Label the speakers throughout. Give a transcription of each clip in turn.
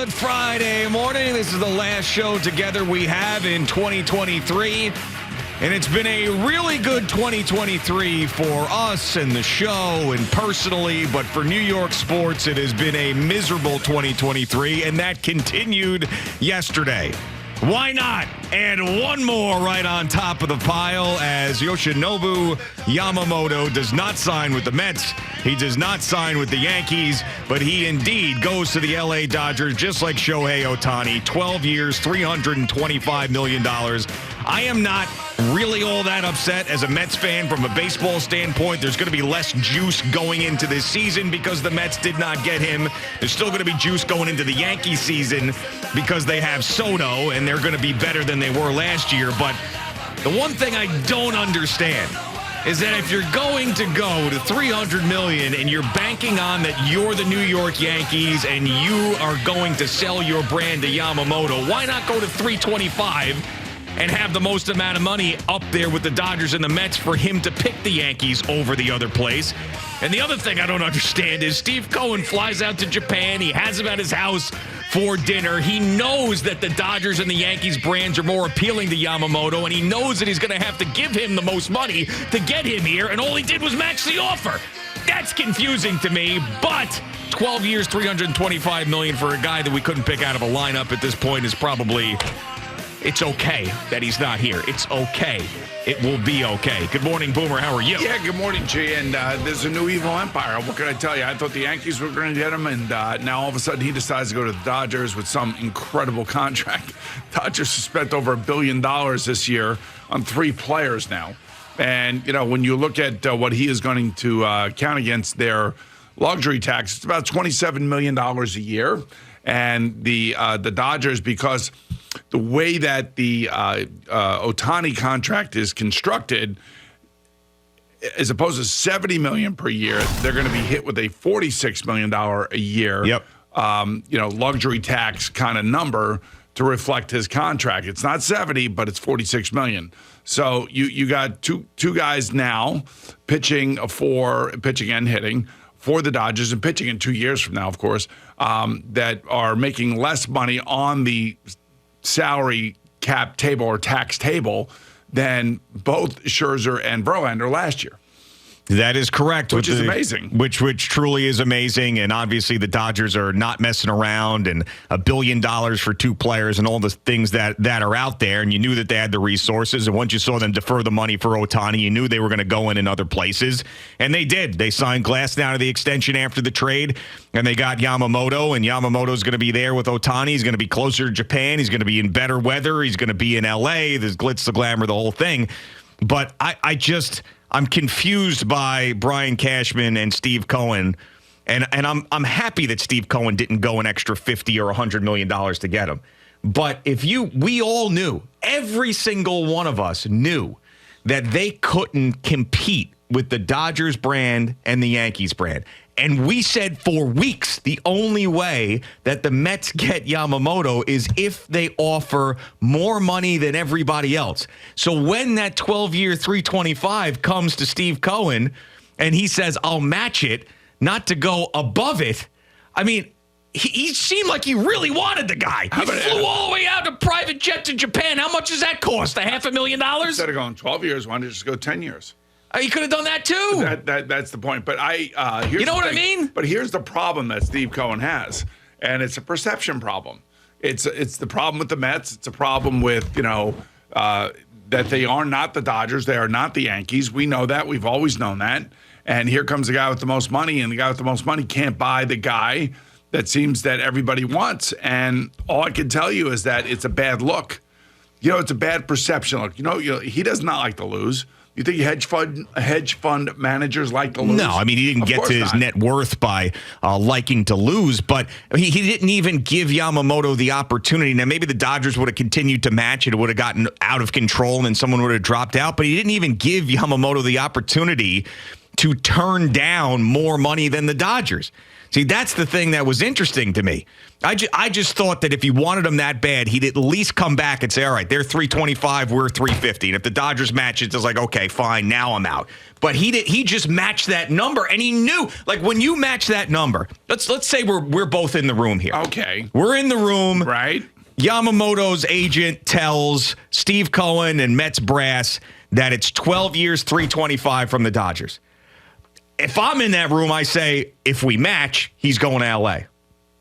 Speaker 1: Good Friday morning. This is the last show together we have in 2023. And it's been a really good 2023 for us and the show and personally. But for New York sports, it has been a miserable 2023. And that continued yesterday. Why not add one more right on top of the pile as Yoshinobu Yamamoto does not sign with the Mets. He does not sign with the Yankees, but he indeed goes to the LA Dodgers just like Shohei Ohtani. 12 years, $325 million. I am not really all that upset as a Mets fan from a baseball standpoint. There's going to be less juice going into this season because the Mets did not get him. There's still going to be juice going into the Yankee season because they have Soto and they're going to be better than they were last year. But the one thing I don't understand is that if you're going to go to $300 million and you're banking on that you're the New York Yankees and you are going to sell your brand to Yamamoto, why not go to $325 and have the most amount of money up there with the Dodgers and the Mets for him to pick the Yankees over the other place? And the other thing I don't understand is Steve Cohen flies out to Japan. He has him at his house for dinner. He knows that the Dodgers and the Yankees brands are more appealing to Yamamoto, and he knows that he's going to have to give him the most money to get him here, and all he did was match the offer. That's confusing to me, but 12 years, $325 million for a guy that we couldn't pick out of a lineup at this point is probably... It's okay that he's not here. It's okay. It will be okay. Good morning, Boomer. How are you?
Speaker 2: Yeah, good morning, G. And there's a new evil empire. What can I tell you? I thought the Yankees were going to get him, and now all of a sudden he decides to go to the Dodgers with some incredible contract. Dodgers have spent over $1 billion this year on 3 players now. And, you know, when you look at what he is going to count against their luxury tax, it's about $27 million a year. And the Dodgers, because the way that the Ohtani contract is constructed, as opposed to $70 million per year, they're going to be hit with a $46 million a year, luxury tax kind of number to reflect his contract. It's not 70, but it's $46 million. So you got two guys now pitching and hitting for the Dodgers and pitching in 2 years from now, of course, that are making less money on the salary cap table or tax table than both Scherzer and Verlander last year.
Speaker 1: That is correct.
Speaker 2: Which is amazing.
Speaker 1: Which truly is amazing. And obviously the Dodgers are not messing around, and $1 billion for 2 players and all the things that are out there. And you knew that they had the resources. And once you saw them defer the money for Ohtani, you knew they were going to go in other places. And they did. They signed Glass down to the extension after the trade, and they got Yamamoto. And Yamamoto's going to be there with Ohtani. He's going to be closer to Japan. He's going to be in better weather. He's going to be in L.A. There's glitz, the glamour, the whole thing. But I'm confused by Brian Cashman and Steve Cohen, and I'm happy that Steve Cohen didn't go an extra $50 or $100 million to get him. But we all knew, every single one of us knew that they couldn't compete with the Dodgers brand and the Yankees brand. And we said for weeks, the only way that the Mets get Yamamoto is if they offer more money than everybody else. So when that 12-year $325 comes to Steve Cohen and he says, I'll match it, not to go above it, I mean, he seemed like he really wanted the guy. He flew all the way out to private jet to Japan. How much does that cost? $500,000?
Speaker 2: Instead of going 12 years, why don't you just go 10 years?
Speaker 1: He could have done that too.
Speaker 2: That's the point. But here's
Speaker 1: you know what I mean?
Speaker 2: But here's the problem that Steve Cohen has, and it's a perception problem. It's the problem with the Mets. It's a problem with that they are not the Dodgers. They are not the Yankees. We know that. We've always known that. And here comes the guy with the most money, and the guy with the most money can't buy the guy that seems that everybody wants. And all I can tell you is that it's a bad look. It's a bad perception look. He does not like to lose. You think hedge fund managers like to lose?
Speaker 1: No, I mean, he didn't get to his net worth by liking to lose, but he didn't even give Yamamoto the opportunity. Now, maybe the Dodgers would have continued to match it. It would have gotten out of control, and then someone would have dropped out, but he didn't even give Yamamoto the opportunity to turn down more money than the Dodgers. See, that's the thing that was interesting to me. I just thought that if he wanted him that bad, he'd at least come back and say, all right, they're 325, we're 350. And if the Dodgers match it, it's like, okay, fine, now I'm out. But he just matched that number, and he knew, like, when you match that number, let's say we're both in the room here.
Speaker 2: Okay.
Speaker 1: We're in the room.
Speaker 2: Right.
Speaker 1: Yamamoto's agent tells Steve Cohen and Mets brass that it's 12 years, 325 from the Dodgers. If I'm in that room, I say, if we match, he's going to L.A.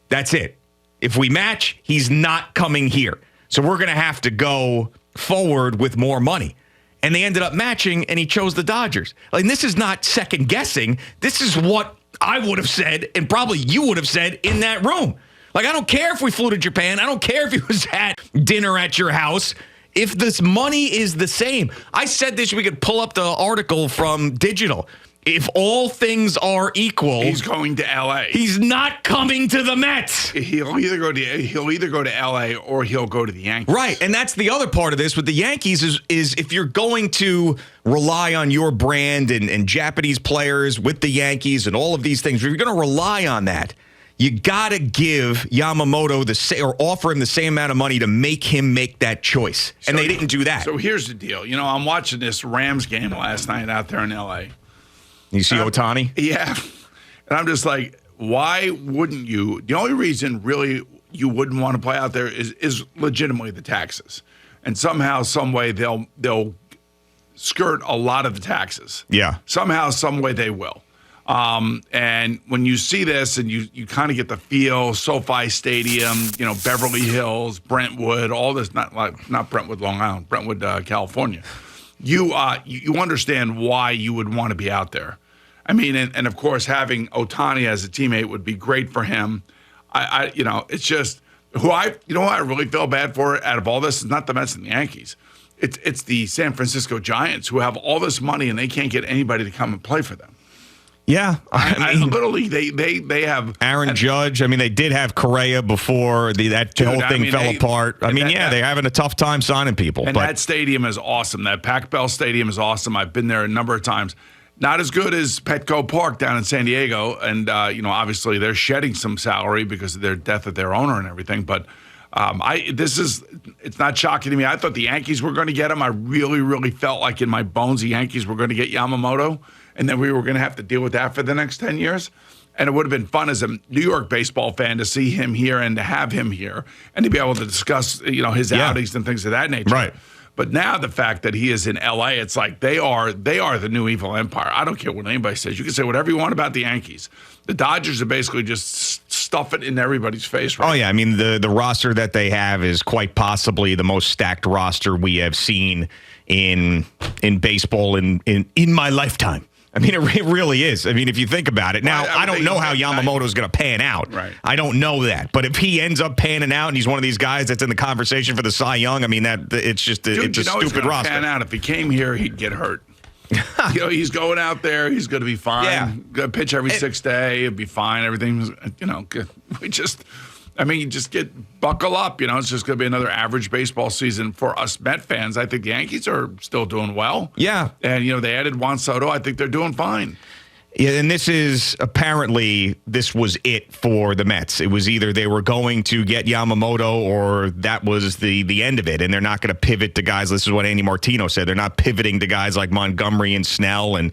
Speaker 1: That's it. If we match, he's not coming here. So we're going to have to go forward with more money. And they ended up matching, and he chose the Dodgers. Like, this is not second guessing. This is what I would have said, and probably you would have said in that room. Like, I don't care if we flew to Japan. I don't care if he was at dinner at your house. If this money is the same. I said this, we could pull up the article from Digital. If all things are equal,
Speaker 2: he's going to L.A.
Speaker 1: He's not coming to the Mets.
Speaker 2: He'll either go to L.A. or he'll go to the Yankees.
Speaker 1: Right, and that's the other part of this with the Yankees is if you're going to rely on your brand and Japanese players with the Yankees and all of these things, if you're going to rely on that, you got to give Yamamoto or offer him the same amount of money to make him make that choice. And they didn't do that.
Speaker 2: So here's the deal. You know, I'm watching this Rams game last night out there in L.A.
Speaker 1: You see Ohtani?
Speaker 2: Yeah. And I'm just like, why wouldn't you? The only reason really you wouldn't want to play out there is legitimately the taxes. And somehow, some way, they'll skirt a lot of the taxes.
Speaker 1: Yeah.
Speaker 2: Somehow, some way they will. And when you see this and you kind of get the feel, SoFi Stadium, you know, Beverly Hills, Brentwood, all this, not Brentwood, Long Island, Brentwood, California. You understand why you would want to be out there. I mean, and of course, having Ohtani as a teammate would be great for him. It's just who I really feel bad for out of all this is not the Mets and the Yankees. It's the San Francisco Giants who have all this money and they can't get anybody to come and play for them.
Speaker 1: Yeah,
Speaker 2: I mean, literally, they have
Speaker 1: Aaron Judge. I mean, they did have Correa before that whole thing fell apart. I mean, they're having a tough time signing people.
Speaker 2: And that stadium is awesome. That Pac Bell Stadium is awesome. I've been there a number of times. Not as good as Petco Park down in San Diego, and obviously they're shedding some salary because of their death of their owner and everything. But it's not shocking to me. I thought the Yankees were going to get him. I really, really felt like in my bones the Yankees were going to get Yamamoto, and then we were going to have to deal with that for the next 10 years. And it would have been fun as a New York baseball fan to see him here and to have him here and to be able to discuss, his outings and things of that nature.
Speaker 1: Right.
Speaker 2: But now the fact that he is in L.A., it's like they are the new evil empire. I don't care what anybody says. You can say whatever you want about the Yankees. The Dodgers are basically just stuff it in everybody's face. Right?
Speaker 1: Oh, yeah. I mean, the roster that they have is quite possibly the most stacked roster we have seen in baseball in my lifetime. I mean, it really is. I mean, if you think about it. Now, I don't know how Yamamoto is going to pan out.
Speaker 2: Right.
Speaker 1: I don't know that. But if he ends up panning out and he's one of these guys that's in the conversation for the Cy Young, I mean, it's just it's a stupid roster.
Speaker 2: Pan out. If he came here, he'd get hurt. He's going out there. He's going to be fine.
Speaker 1: Yeah.
Speaker 2: Going to pitch every 6th day. He'll be fine. Everything's, good. You just buckle up. It's just going to be another average baseball season for us Met fans. I think the Yankees are still doing well.
Speaker 1: Yeah.
Speaker 2: And, they added Juan Soto. I think they're doing fine.
Speaker 1: Yeah, and this was it for the Mets. It was either they were going to get Yamamoto or that was the end of it, and they're not going to pivot to guys. This is what Andy Martino said. They're not pivoting to guys like Montgomery and Snell, and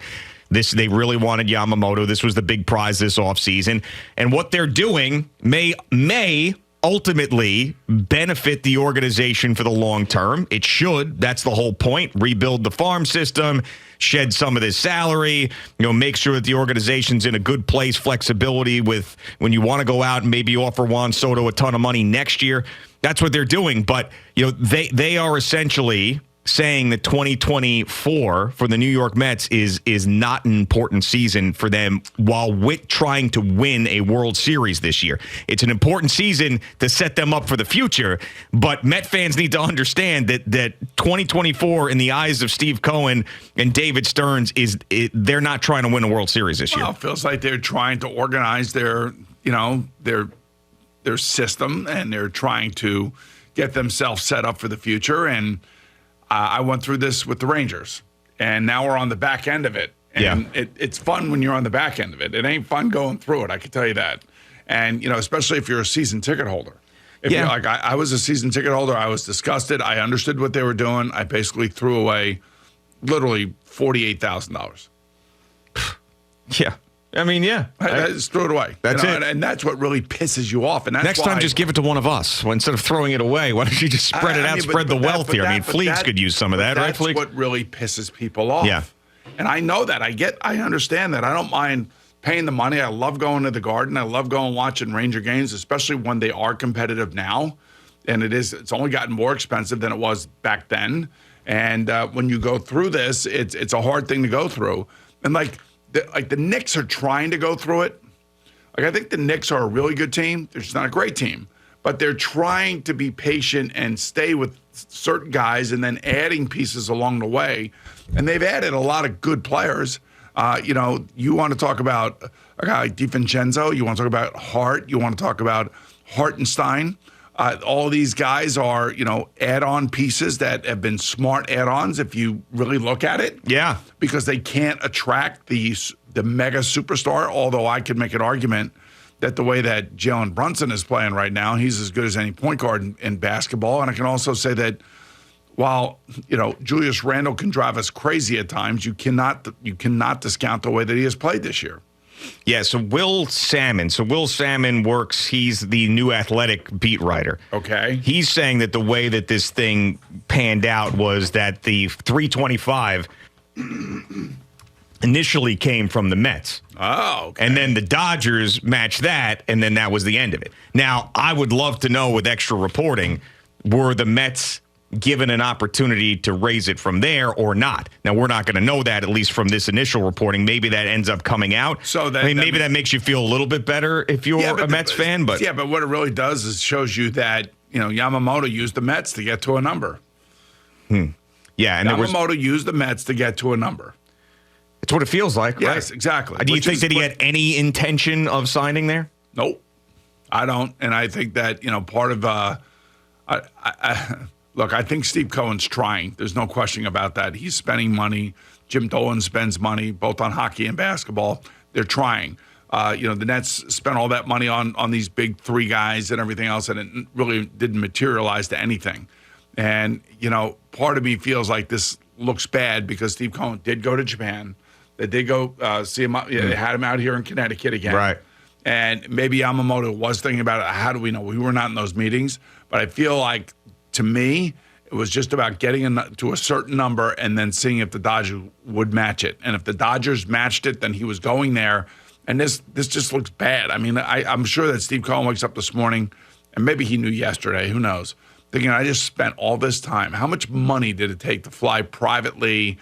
Speaker 1: they really wanted Yamamoto. This was the big prize this offseason. And what they're doing may ultimately benefit the organization for the long term. It should. That's the whole point. Rebuild the farm system, shed some of this salary, make sure that the organization's in a good place, flexibility with when you want to go out and maybe offer Juan Soto a ton of money next year. That's what they're doing. But, they are essentially saying that 2024 for the New York Mets is not an important season for them while trying to win a World Series this year. It's an important season to set them up for the future, but Met fans need to understand that 2024 in the eyes of Steve Cohen and David Stearns they're not trying to win a World Series this year.
Speaker 2: It feels like they're trying to organize their system, and they're trying to get themselves set up for the future. And I went through this with the Rangers, and now we're on the back end of it. And it's fun when you're on the back end of it. It ain't fun going through it, I can tell you that. And, especially if you're a season ticket holder. If you're like, I was a season ticket holder. I was disgusted. I understood what they were doing. I basically threw away literally $48,000.
Speaker 1: Yeah. I mean, yeah.
Speaker 2: I just threw it away.
Speaker 1: That's it.
Speaker 2: And that's what really pisses you off. And that's
Speaker 1: next time, just give it to one of us. Instead of throwing it away, why don't you just spread it out, spread the wealth here? Fleets could use some of that, right, Fleets?
Speaker 2: That's what really pisses people off.
Speaker 1: Yeah.
Speaker 2: And I know that. I understand that. I don't mind paying the money. I love going to the Garden. I love going watching Ranger games, especially when they are competitive now. And it's only gotten more expensive than it was back then. And when you go through this, it's a hard thing to go through. And the Knicks are trying to go through it. I think the Knicks are a really good team. They're just not a great team. But they're trying to be patient and stay with certain guys and then adding pieces along the way. And they've added a lot of good players. You want to talk about a guy like DiVincenzo. You want to talk about Hart. You want to talk about Hartenstein. All these guys are, add-on pieces that have been smart add-ons if you really look at it.
Speaker 1: Yeah.
Speaker 2: Because they can't attract the mega superstar, although I could make an argument that the way that Jalen Brunson is playing right now, he's as good as any point guard in basketball. And I can also say that while, Julius Randle can drive us crazy at times, you cannot discount the way that he has played this year.
Speaker 1: Yeah, so Will Salmon works, he's the New Athletic beat writer.
Speaker 2: Okay.
Speaker 1: He's saying that the way that this thing panned out was that the 325 initially came from the Mets.
Speaker 2: Oh, okay.
Speaker 1: And then the Dodgers matched that, and then that was the end of it. Now, I would love to know with extra reporting, were the Mets given an opportunity to raise it from there or not? Now, we're not going to know that, at least from this initial reporting. Maybe that ends up coming out.
Speaker 2: So
Speaker 1: maybe that makes you feel a little bit better if you're a Mets fan. But
Speaker 2: what it really does is shows you that, Yamamoto used the Mets to get to a number.
Speaker 1: Yeah, and
Speaker 2: Yamamoto used the Mets to get to a number.
Speaker 1: It's what it feels like, right?
Speaker 2: Yes, exactly.
Speaker 1: Do you think that he had any intention of signing there?
Speaker 2: Nope. I don't. And I think that, part of look, I think Steve Cohen's trying. There's no question about that. He's spending money. Jim Dolan spends money, both on hockey and basketball. They're trying. The Nets spent all that money on these big three guys and everything else, and it really didn't materialize to anything. And, part of me feels like this looks bad because Steve Cohen did go to Japan. They did go see him. They had him out here in Connecticut again.
Speaker 1: Right.
Speaker 2: And maybe Yamamoto was thinking about it. How do we know? We were not in those meetings. But I feel like, to me, it was just about getting to a certain number and then seeing if the Dodgers would match it. And if the Dodgers matched it, then he was going there. And this just looks bad. I mean, I'm sure that Steve Cohen wakes up this morning, and maybe he knew yesterday, who knows, thinking, I just spent all this time. How much money did it take to fly privately?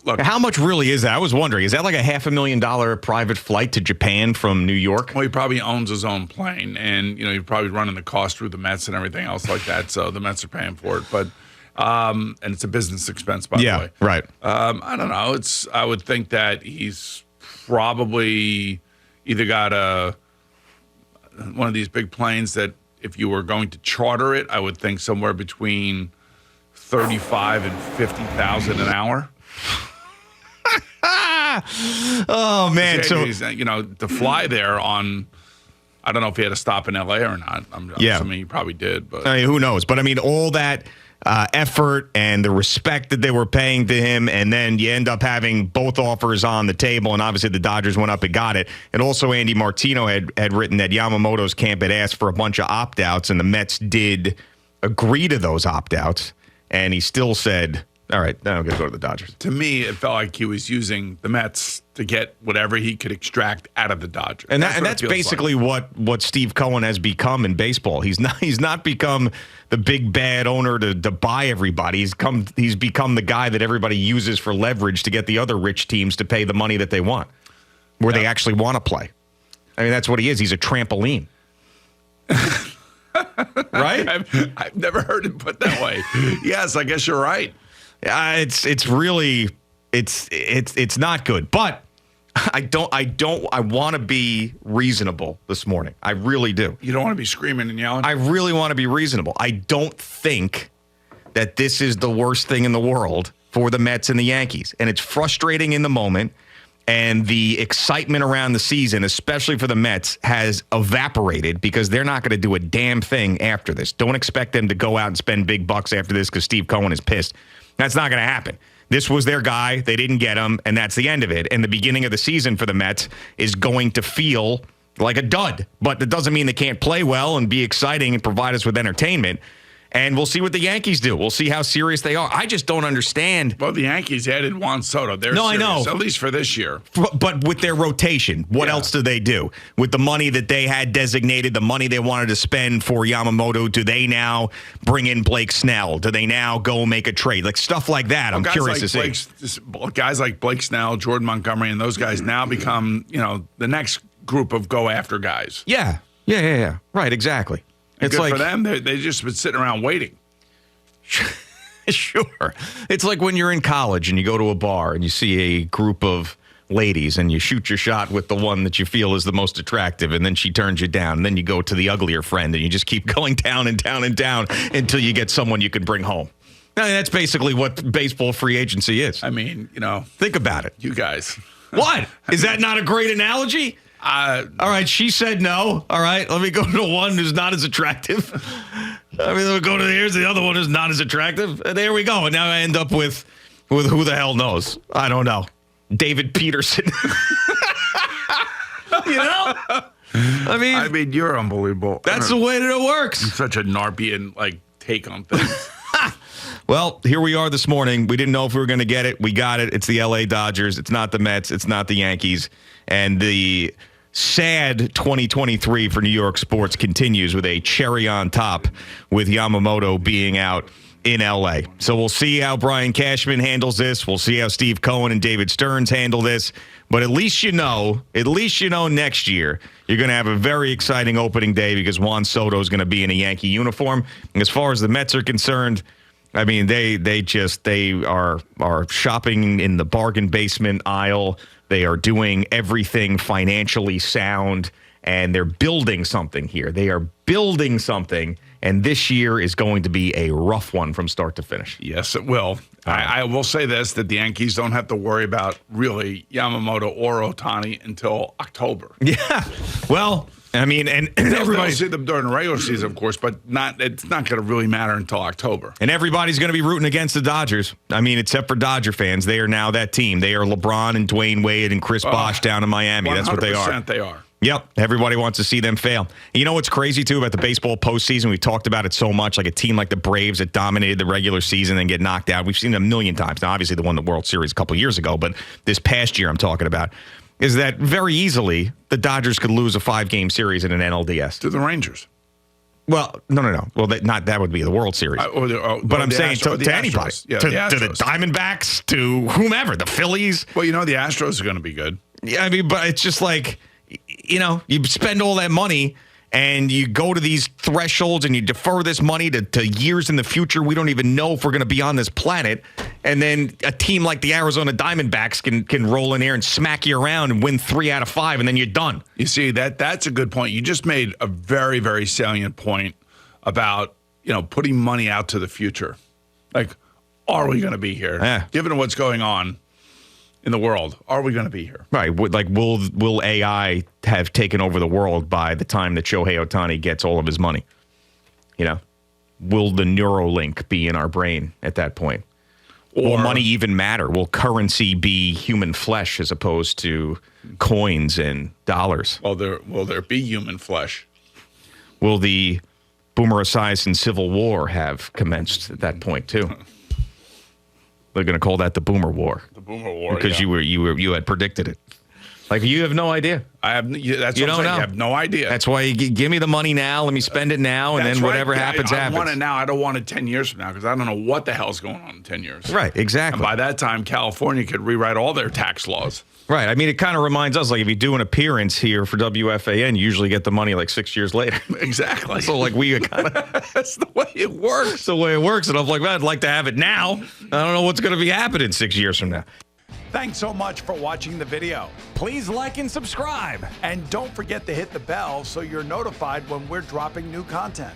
Speaker 2: Look,
Speaker 1: how much really is that? I was wondering, is that like a $500,000 private flight to Japan from New York?
Speaker 2: Well, he probably owns his own plane, and he's probably running the cost through the Mets and everything else like that. So the Mets are paying for it, but and it's a business expense, by the way.
Speaker 1: Yeah, right.
Speaker 2: I don't know. I would think that he's probably either got one of these big planes that if you were going to charter it, I would think somewhere between $35,000 and $50,000 an hour.
Speaker 1: Oh man! So
Speaker 2: to fly there on, I don't know if he had to stop in L.A. or not. I'm assuming he probably did, but
Speaker 1: who knows? But I mean, all that effort and the respect that they were paying to him, and then you end up having both offers on the table, and obviously the Dodgers went up and got it. And also, Andy Martino had written that Yamamoto's camp had asked for a bunch of opt-outs, and the Mets did agree to those opt-outs, and he still said, all right, now I'm going to go to the Dodgers.
Speaker 2: To me, it felt like he was using the Mets to get whatever he could extract out of the Dodgers.
Speaker 1: And that's basically like what Steve Cohen has become in baseball. He's not become the big bad owner to buy everybody. He's become the guy that everybody uses for leverage to get the other rich teams to pay the money that they want, where they actually want to play. I mean, that's what he is. He's a trampoline. Right?
Speaker 2: I've never heard it put that way. Yes, I guess you're right.
Speaker 1: It's really not good, but I want to be reasonable this morning. I really do.
Speaker 2: You don't want to be screaming and yelling?
Speaker 1: I really want to be reasonable. I don't think that this is the worst thing in the world for the Mets and the Yankees, and it's frustrating in the moment. and the excitement around the season, especially for the Mets, has evaporated because they're not going to do a damn thing after this. Don't expect them to go out and spend big bucks after this because Steve Cohen is pissed. That's not going to happen. This was their guy. They didn't get him, and that's the end of it. And the beginning of the season for the Mets is going to feel like a dud. But that doesn't mean they can't play well and be exciting and provide us with entertainment. And we'll see what the Yankees do. We'll see how serious they are. I just don't understand.
Speaker 2: Well, the Yankees added Juan Soto. They're serious,
Speaker 1: I know.
Speaker 2: At least for this year.
Speaker 1: But with their rotation, what else do they do? With the money that they had designated, the money they wanted to spend for Yamamoto, do they now bring in Blake Snell? Do they now go make a trade? Like stuff like that, I'm curious to see.
Speaker 2: Guys like Blake Snell, Jordan Montgomery, and those guys now become, the next group of go-after guys.
Speaker 1: Yeah. Right, exactly.
Speaker 2: It's good for them. They just been sitting around waiting.
Speaker 1: Sure. It's like when you're in college and you go to a bar and you see a group of ladies and you shoot your shot with the one that you feel is the most attractive, and then she turns you down. And then you go to the uglier friend and you just keep going down and down and down until you get someone you can bring home. I mean, that's basically what baseball free agency is.
Speaker 2: I mean,
Speaker 1: think about it.
Speaker 2: You guys.
Speaker 1: What? Is that not a great analogy? All right, she said no. All right, let me go to the one who's not as attractive. We'll go to here's the other one who's not as attractive. And there we go. And now I end up with who the hell knows? I don't know. David Peterson. I mean,
Speaker 2: you're unbelievable.
Speaker 1: That's the way that it works.
Speaker 2: You're such a Narpian take on things.
Speaker 1: Well, here we are this morning. We didn't know if we were going to get it. We got it. It's the LA Dodgers. It's not the Mets. It's not the Yankees. And the sad 2023 for New York sports continues with a cherry on top with Yamamoto being out in LA. So we'll see how Brian Cashman handles this. We'll see how Steve Cohen and David Stearns handle this. But at least you know next year you're going to have a very exciting opening day because Juan Soto is going to be in a Yankee uniform. And as far as the Mets are concerned, I mean, they are shopping in the bargain basement aisle. They are doing everything financially sound, and they're building something here. They are building something, and this year is going to be a rough one from start to finish.
Speaker 2: Yes, it will. I will say this, that the Yankees don't have to worry about really Yamamoto or Ohtani until October.
Speaker 1: Yeah, well, I mean, and everybody
Speaker 2: see them during the regular season, of course, but it's not going to really matter until October.
Speaker 1: And everybody's going to be rooting against the Dodgers. I mean, except for Dodger fans. They are now that team. They are LeBron and Dwayne Wade and Chris Bosh down in Miami. That's what they are.
Speaker 2: 100% they are.
Speaker 1: Yep. Everybody wants to see them fail. And you know what's crazy, too, about the baseball postseason? We've talked about it so much, like a team like the Braves that dominated the regular season and get knocked out. We've seen it a million times. Now, obviously, they won the World Series a couple years ago, but this past year I'm talking about is that very easily the Dodgers could lose a 5-game series in an NLDS.
Speaker 2: To the Rangers.
Speaker 1: Well, no. Well, that would be the World Series. But I'm saying to anybody.
Speaker 2: Yeah,
Speaker 1: to the Diamondbacks, to whomever, the Phillies.
Speaker 2: Well, the Astros are going to be good.
Speaker 1: Yeah, I mean, but it's just like, you spend all that money and you go to these thresholds and you defer this money to years in the future. We don't even know if we're going to be on this planet. And then a team like the Arizona Diamondbacks can roll in here and smack you around and win 3 out of 5, and then you're done.
Speaker 2: You see, that's a good point. You just made a very, very salient point about, putting money out to the future. Like, are we going to be here?
Speaker 1: Yeah.
Speaker 2: Given what's going on in the world, are we going to be here?
Speaker 1: Right. Like, will AI have taken over the world by the time that Shohei Ohtani gets all of his money? Will the Neuralink be in our brain at that point? Will money even matter? Will currency be human flesh as opposed to coins and dollars?
Speaker 2: Will there be human flesh?
Speaker 1: Will the Boomer Esiason Civil War have commenced at that point too? They're going to call that the Boomer War.
Speaker 2: The Boomer War,
Speaker 1: because you had predicted it. Like, you have no idea.
Speaker 2: I have. That's what I'm saying. I have no idea.
Speaker 1: That's why you give me the money now. Let me spend it now, and then whatever happens, happens.
Speaker 2: I want it now. I don't want it 10 years from now because I don't know what the hell's going on in 10 years.
Speaker 1: Right, exactly.
Speaker 2: And by that time, California could rewrite all their tax laws.
Speaker 1: Right. I mean, it kind of reminds us, like, if you do an appearance here for WFAN, you usually get the money like 6 years later.
Speaker 2: Exactly.
Speaker 1: So, like, we kind of...
Speaker 2: That's the way it works.
Speaker 1: That's the way it works. And I'm like, well, I'd like to have it now. I don't know what's going to be happening 6 years from now.
Speaker 3: Thanks so much for watching the video.
Speaker 1: Please like and subscribe.
Speaker 3: And don't forget to hit the bell so you're notified when we're dropping new content.